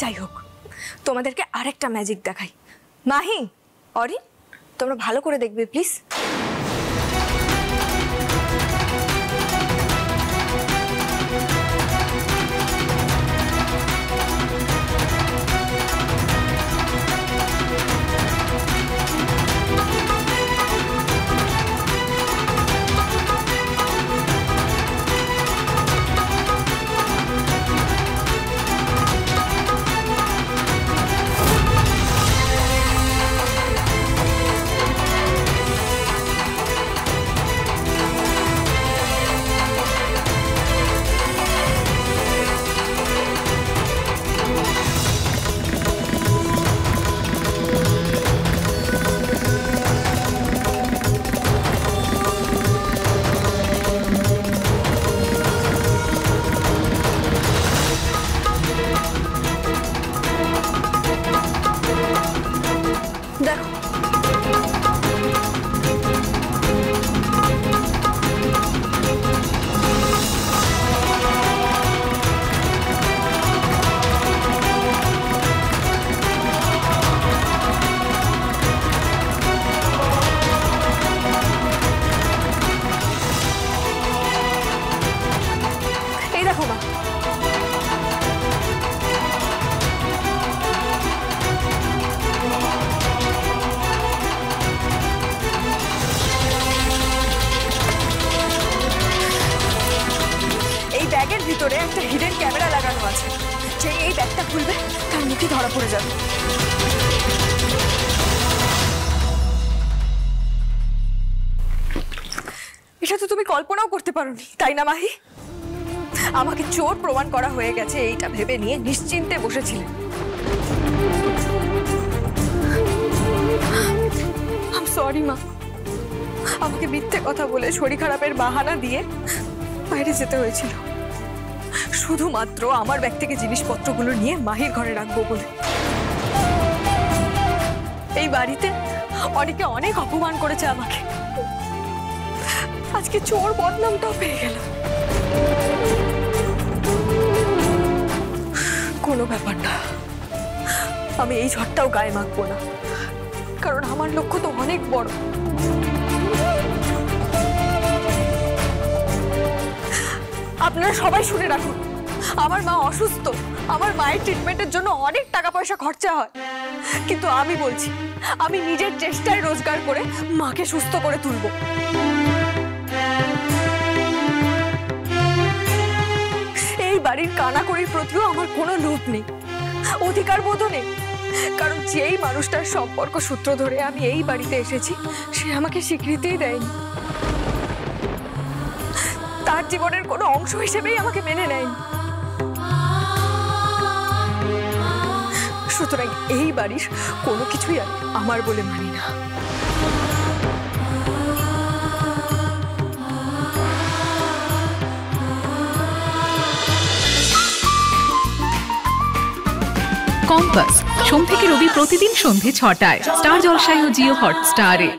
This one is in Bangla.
যাই হোক, তোমাদেরকে আরেকটা ম্যাজিক দেখাই। মাহি, অরিন, তোমরা ভালো করে দেখবে প্লিজ। ব্যাগের ভিতরে একটা হিডেন ক্যামেরা লাগানো আছে, যে এই ব্যাগটা খুলবে তার মুখে ধরা পড়ে যাবে। এটা তো তুমি কল্পনাও করতে পারোনি, তাই না মাহি? আমাকে চোর প্রমাণ করা হয়ে গেছে এইটা ভেবে নিয়ে নিশ্চিন্তে বসেছিলে। আই এম সরি মা, আমাকে মিথ্যে কথা বলে শরীর খারাপের বাহানা দিয়ে বাইরে যেতে হয়েছিল, শুধুমাত্র আমার ব্যাগ থেকে জিনিসপত্রগুলো নিয়ে মাহির ঘরে রাখবো বলে। এই বাড়িতে অনেকে অনেক অপমান করেছে আমাকে, আজকে চোর বদনামটাও পেয়ে গেল। কোনো ব্যাপার না, আমি এই ঝড়টাও গায়ে মাখবো না, কারণ আমার লক্ষ্য তো অনেক বড়। আপনারা সবাই শুনে রাখুন, আমার মা অসুস্থ, আমার মায়ের ট্রিটমেন্টের জন্য অনেক টাকা পয়সা খরচা হয়, কিন্তু আমি বলছি আমি নিজের চেষ্টায় রোজগার করে মাকে সুস্থ করে তুলব। এই বাড়ির কানাকড়ির প্রতিও আমার কোনো লোভ নেই, অধিকার বোধও নেই, কারণ যেই মানুষটার সম্পর্ক সূত্র ধরে আমি এই বাড়িতে এসেছি সে আমাকে স্বীকৃতিই দেয়নি, তার জীবনের কোনো অংশ হিসেবেই আমাকে মেনে নেয়নি। সুতরাং এই বাড়ির কোনো কিছুই আমি আমার বলে মানি না। কম্পাস সোম থেকে রবি প্রতিদিন সন্ধ্যে ৬টায় স্টার জলসায় ও জিও হটস্টারে।